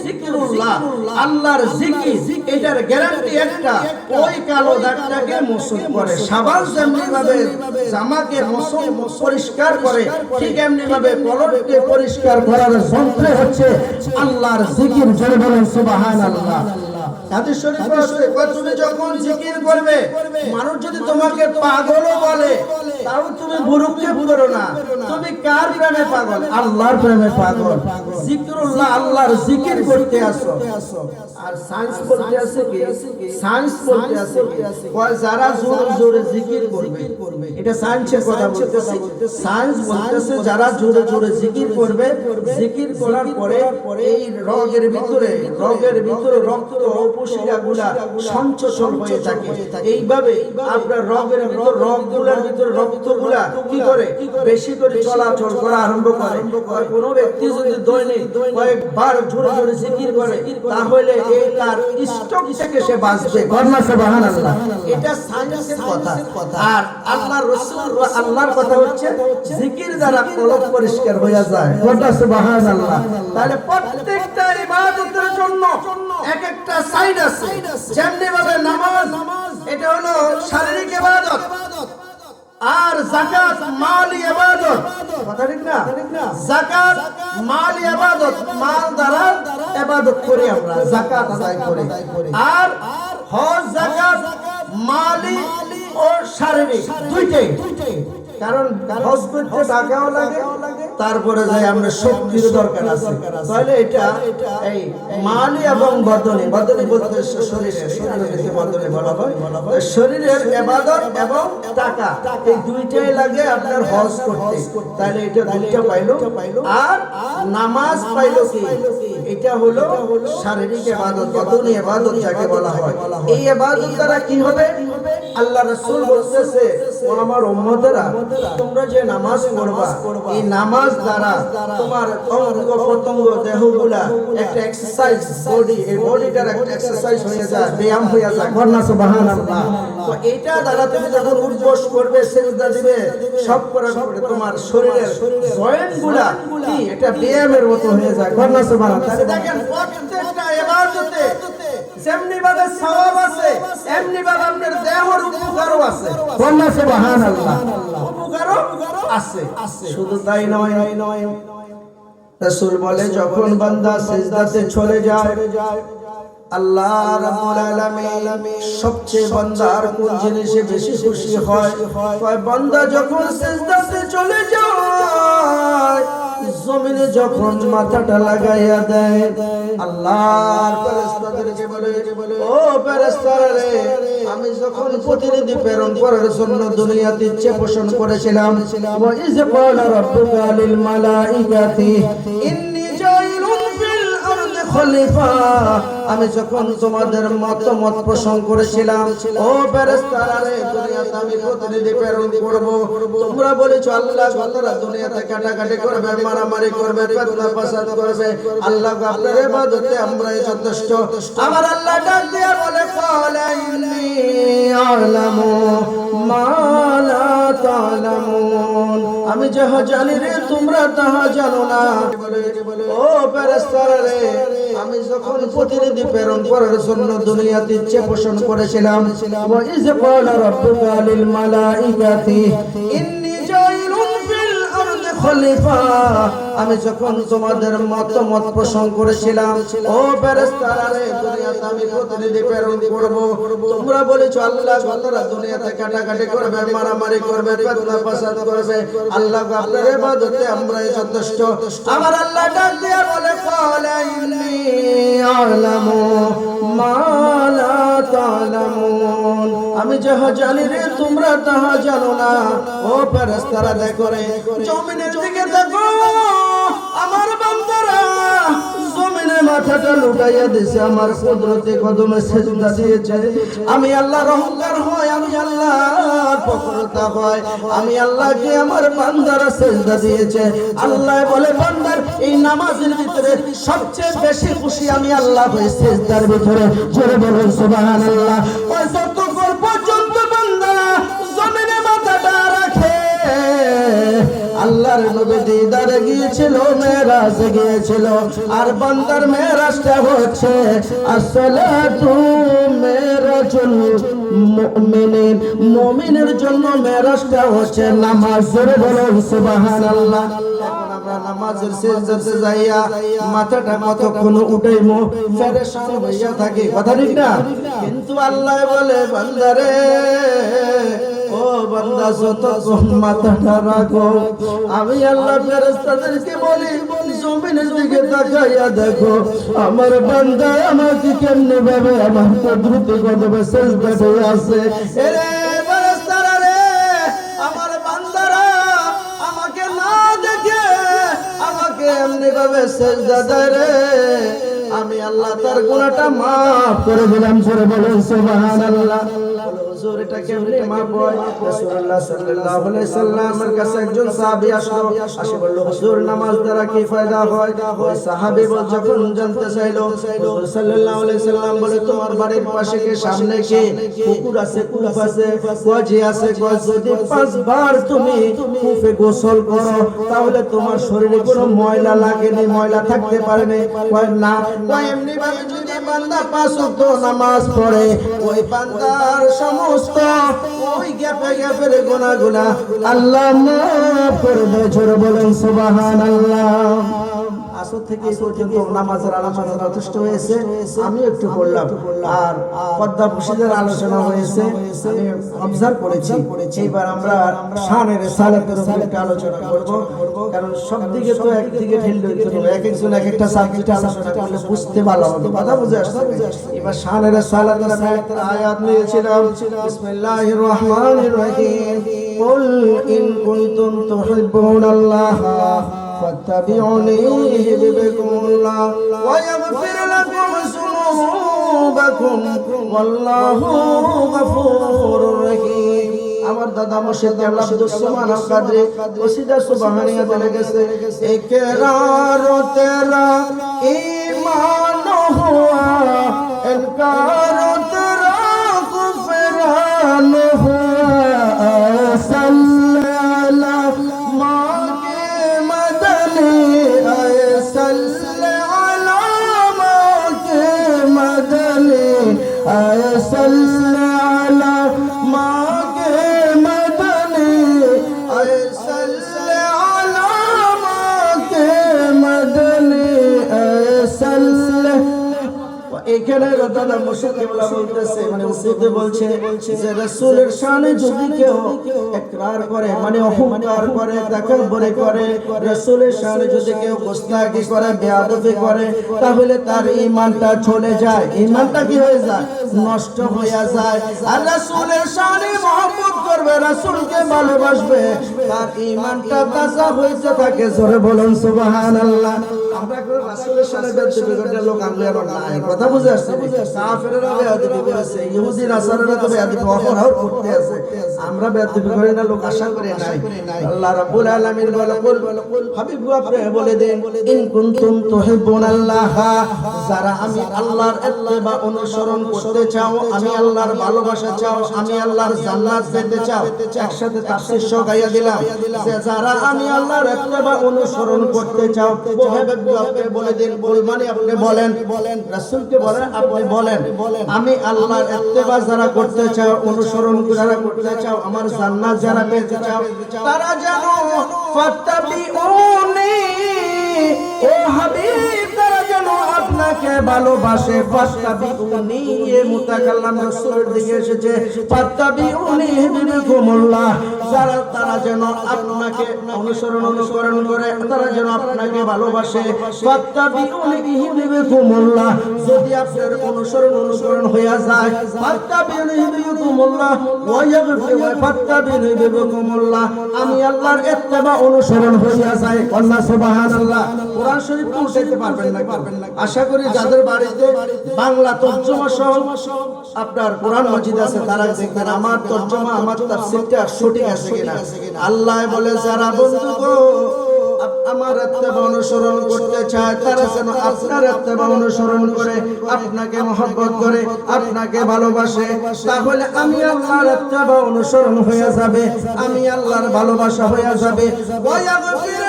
জিকিরুল্লাহ আল্লাহর জিকির এটার গ্যারান্টি একটা, ওই কালো দাগটাকে মোছন করে। সাবান যেমনি ভাবে জামাকে মোছন পরিষ্কার করে, ঠিক এমনি ভাবে কলমকে পরিষ্কার করার যন্ত্র হচ্ছে আল্লাহর জিকির। জোরে বলেন সুবহানাল্লাহ। হাদিস শরীফে আছে, তুমি যখন জিকির করবে, মানুষ যদি তোমাকে পাগলও বলে তাও তুমি ভুরুক্ষেপ করো না। তুমি কার প্রেমে পাগল? আল্লাহর প্রেমে পাগল। জিকিরুল্লাহ আল্লাহর জিকির করতে আসো। আর সায়েন্স বলতে আছে কি? সায়েন্স বলতে আছে কয় যারা জোরে জোরে জিকির করবে, এটা সায়েন্সের কথা বলতেছি। সায়েন্স বলতেছে যারা জোরে জোরে জিকির করবে, জিকির করার পরে এই রগের ভিতরে রক্ত উপশিরাগুলা সঞ্চয় হয়ে থাকে। এইভাবে আপনার রগগুলার ভিতরে রক্তগুলা কি করে বেশি করে চলাচল করা আরম্ভ করে। কোন ব্যক্তি যদি দৈনিক কয়েকবার জোরে জোরে জিকির করে, তাহলে এই তার স্ট্রোক থেকে সে বাঁচবে। সুবহানাল্লাহ। এটা সায়েন্সের কথা। আর আল্লাহর রাসূল আল্লাহর কথা হচ্ছে জিকির দ্বারা কলব পরিষ্কার হয়ে যায়। সুবহানাল্লাহ। তাহলে প্রত্যেকটা ইবাদতের জন্য এক একটা সাইড আছে। যেমনি ভাবে নামাজ এটা হলো শারীরিক ইবাদত, আর যাকাত মালি ইবাদত। কথা ঠিক না? যাকাত মালি ইবাদত, মাল দ্বারা ইবাদত করি আমরা, যাকাত আদায় করি। আর হজ যাকাত মালি ও শারীরিক দুইটাই। কারণ হজ করতে টাকাও লাগে, তারপরে যাই আমরা শক্তির দরকার আছে। তাহলে এটা এই মালি এবং বদনি বলতে শরীরের বদনি বলা হয়। শরীরের ইবাদত এবং টাকা এই দুইটাই লাগে আপনার হজ করতে। তাহলে এটা দুইটা পাইলো। আর নামাজ পাইলো কি? এটা হলো শারীরিক ইবাদত, বদনি ইবাদত যাকে বলা হয়। এই ইবাদত দ্বারা কি হবে? আল্লাহ রাসূল বলতেছে, ও আমার উম্মতেরা, তোমরা যে নামাজ পড়বা, এই নামাজ দ্বারা তোমার অঙ্গ প্রত্যঙ্গ দেহগুলা একটা এক্সারসাইজ, বডি, এই বডিটার একটা এক্সারসাইজ হয়ে যায়, ব্যায়াম হয়ে যায়। সুবহানাল্লাহ। তো এটা দ্বারা তুমি যখন উঠবস করবে, সিজদা দিবে, সব করার পরে তোমার শরীরের জয়েন্টগুলা কি এটা ব্যায়ামের মতো হয়ে যায়। সুবহানাল্লাহ। তাহলে দেখেন প্রত্যেকটা ইবাদতে যেমনি ভাবে সওয়াব আছে, এমনি ভাবে আপনার দেহের উপকারও আছে। সুবহানাল্লাহ। উপকারও আছে। শুধু তাই নয়, রাসূল বলে যখন বান্দা সিজদাতে চলে যায়, আল্লাহ রাব্বুল আলামিন সবচেয়ে বান্দার কোন জিনিসে বেশি খুশি হয়? কয় বান্দা যখন সিজদাতে চলে যায়, জমিনে যখন মাথাটা লাগাইয়া দেয়, আল্লাহর ফেরেশতাদেরকে বলে, ও ফেরেশতারা রে, আমি যখন প্রতিনিধি প্রেরণ করার জন্য দুনিয়াতে ইচ্ছে পোষণ করেছিলাম, ওয়া ইয ক্বালা রাব্বুকা লিল মালাইকাতি ইন্নী জাইলুন ফিল আরদি খলিফা, আমি যখন তোমাদের মতামত পোষণ করেছিলাম, ও ফেরেশতারা রে, দুনিয়াতে আমি প্রতিনিধি প্রেরণ করব। তোমরা বলেছো আল্লাহ তাআলা দুনিয়াতে কাটাকাটি করবে, মারামারি করবে, ফিতনা ফাসাদ করবে। আল্লাহ আপনার ইবাদতে আমরাই যথেষ্ট। আমার আল্লাহ ডাক দিয়া বলে, ক্বালা ইন্নী আ'লামু মা লা তা'লামুন, আমি যাহা জানি রে তোমরা তাহা জানো না। ও ফেরেশতারা রে, আমি যখন প্রতিনিধি প্রেরণ করার জন্য দুনিয়াতে ইচ্ছে পোষণ করেছিলাম, ওয়া ইয ক্বালা রাব্বুকা লিল মালাইকাতি ইন্নী জাইলুন ফিল আরদি খলিফা, আমি যখন তোমাদের মতামত পোষণ করেছিলাম, ও ফেরেশতারা রে, দুনিয়াতে আমি প্রতিনিধি প্রেরণ করব। তোমরা বলেছো আল্লাহ তাআলা দুনিয়াতে কাটাকাটি করবে, মারামারি করবে, ফিতনা ফাসাদ করবে। আল্লাহ আপনার ইবাদতে আমরাই যথেষ্ট। আমার আল্লাহ ডাক দিয়া বলে, ক্বালা ইন্নী আ'লামু মা লা তা'লামুন, আমি যাহা জানি রে তোমরা তাহা জানো না। ও ফেরেশতারা দেখো রে, জমিনের দিকে দেখো, আমার বান্দারা জমিনে মাথাটা লুটাইয়া দিয়েছে, আমার কুদরতে কদমে সিজদা দিয়েছে। আমি আল্লাহর অহংকার হয়, আমি আল্লাহর প্রখরতা হয়, আমি আল্লাহকে আমার বান্দারা সিজদা দিয়েছে। আল্লাহ বলে, বান্দার এই নামাজের ভিতরে সবচেয়ে বেশি খুশি আমি আল্লাহ হই সিজদার ভিতরে। জোরে বলুন সুবহানাল্লাহ। ওই যতক্ষণ পর্যন্ত বান্দা জমিনে মাথাটা রাখে, আল্লাহ আল্লাহর নবী দিদারে গিয়েছিল, মেরাজে গিয়েছিল। আর বান্দার মেরাজটা হচ্ছে আসসালাতু মেরাজুল মুমিনিন, মুমিনের জন্য মেরাজটা হচ্ছে নামাজ। জোরে বলুন সুবহানাল্লাহ। এখন আমরা নামাজের সিজদাতে যাইয়া মাথাটা কতক্ষণ উঠাইমু, পেরেশান হইয়া থাকি, কথা ঠিক না? কিন্তু আল্লাহ বলে বান্দারে, ও বান্দা যতক্ষণ মাথাটা রাখো, আমি আল্লাহ ফেরেশতাদেরকে বলি জমিনের দিকে তাকাইয়া দেখো আমার বান্দা আমাকে কেমনে ভাবে আমার কুদরতি কদমে সিজদাতে আছে। এরে ফেরেশতারা রে, আমার বান্দারা আমাকে না দেখে আমাকে এমনি ভাবে সিজদা দেয় রে, আমি আল্লাহ তার গুনাহটা maaf করে দিলাম। জোরে বলুন সুবহানাল্লাহ। হুজুর এটা কেমনে maaf হয়? রাসূলুল্লাহ সাল্লাল্লাহু আলাইহি সাল্লামের কাছে একজন সাহাবী আসলো, আসে বলল হুজুর নামাজ দ্বারা কি ফায়দা হয়? ওই সাহাবী যখন জানতে চাইলো, হুজুর সাল্লাল্লাহু আলাইহি সাল্লাম বলে তোমার বাড়ির পাশে কি সামনে কি পুকুর আছে? কূপ আছে? কজি আছে? যদি 5 বার তুমি কূপে গোসল করো তাহলে তোমার শরীরে কোনো ময়লা লাগেনি, ময়লা থাকতে পারে না। কয় না, কয় এমনি ভাবে যদি বান্দা 5 ওয়াক্ত নামাজ পড়ে ওই বান্দার সমস্ত ওই গ্যাপের গুনাহগুলো আল্লাহ maaf করবে। জোরে বলেন সুবহানাল্লাহ। আসর থেকে এই পর্যন্ত নামাজের আলোচনা যথেষ্ট হয়েছে, আমি একটু বললাম। আর পর্দা মুর্শিদের আলোচনা হয়েছে, আমি অবজার্ভ করেছি। এইবার আমরা শানের সালাতের উপর একটু আলোচনা করব, কারণ সব দিকে তো একদিকে ঠেললে হইতো না, এক একজন এক একটা সাবজেক্ট আলোচনা করলে বুঝতে ভালো হবে, কথা বুঝে আসছে। এবার শানের সালাতের আমি একটা আয়াত নিয়েছিলাম, বিসমিল্লাহির রহমানির রহিম, কুল ইন কুনতুম তুহিব্বুনাল্লাহ فاتبعوني يحببكم الله ويغفر لكم ذنوبكم والله غفور رحيم। আমার দাদা মুর্শিদ কেবলা আব্দুস সুবহান আল কাদরি কসিদা সুবহানিয়া চলে গেছে, ইকরার তেরা ঈমান হুয়া ইনকার তেরা কুফরান হুয়া সাল্লাল্লাহু এখানে দাদা মুর্শিদ কেবলা বলতেছে, মানে উসিতে বলছে যে রাসূলের শানে যদি কেউ ইকরার করে, মানে অহংকার করে, তাকাব্বুরি করে, রাসূলের শানে যদি কেউ গোস্তাকি করে, বেয়াদবি করে, তাহলে তার ঈমানটা চলে যায়, ঈমানটা কি হয়ে যায়? নষ্ট হয়ে যায়। আর রাসূলের শানে মহব্বত করবে, রাসূলকে ভালোবাসবে, তার ঈমানটা তাজা হইতে থাকে। জোরে বলুন সুবহানাল্লাহ। আমরা কোন রাসূলের শানে বেয়াদবি করে লোক আমরা নাই, কথা বুঝে আসছে? কাফেররা বেয়াদবি করেছে, ইহুদি নাসারারা তো বেয়াদবি অপরাধ করতে আছে, আমরা বেয়াদবি করি না, লোক আশা করে নাই। আল্লাহ রাব্বুল আলামিন বলে, হাবিব আপনি বলে দেন, ইন কুনতুম তুহিব্বুনাল্লাহ, যারা আমি আল্লাহর ইত্তিবা অনুসরণ করতে চাও, আমি আল্লাহর ভালোবাসা চাও, আমি আল্লাহর জান্নাত পেতে চাও, একসাথে তাফসীর গাইয়া দিলাম যে যারা আমি আল্লাহর ইত্তিবা অনুসরণ করতে চাও, হাবিব আপনি বলে দেন, মানে আপনি বলেন, রাসূলকে বলেন, আপনি বলেন আমি আল্লাহর ইত্তিবা যারা করতে চাও, অনুসরণ যারা করতে চাও, আমার জান্নাত যারা পেতে চাও, তারা যেন ফাত্তাবিউনি, ও হাবিব তারা যেন আপনাকে ভালোবাসে। ফাত্তাবিউনি এ মুতাকাল্লাম রাসূলের দিকে এসেছে, ফাত্তাবিউনি ইহবিবকুমুল্লাহ, যারা তারা যেন আপনাকে অনুকরণ করে, তারা যেন আপনাকে ভালোবাসে। ফাত্তাবিউনি ইহবিবকুমুল্লাহ, যদি আপনার অনুসরণ হয়ে যায়, ফাত্তাবিউনি ইহবিবকুমুল্লাহ ওয়া ইয়াগফির, ফাত্তাবিউনি ইহবিবকুমুল্লাহ, আমি আল্লাহর ইত্তিবা অনুসরণ হয়ে যায়। আল্লাহ সুবহানাল্লাহ। কোরআন শরীফ পৌঁছাইতে পারবেন না, আশা করি যাদের বাড়িতে বাংলা তরজমা সহ আপনার কোরআন মাজিদ আছে তারা দেখবেন আমার তরজমা, আমার তাফসীরটা সঠিক আছে কিনা। আল্লাহ বলে যারা বন্ধু গো আমার ইত্তেবা অনুসরণ করতে চায় তারা যেন আপনার ইত্তেবা অনুসরণ করে, আপনাকে মহব্বত করে, আপনাকে ভালোবাসে। তাহলে আমি আল্লাহর ইত্তেবা অনুসরণ হয়ে যাবে, আমি আল্লাহর ভালোবাসা হয়ে যাবে। ওয়া ইয়াগফির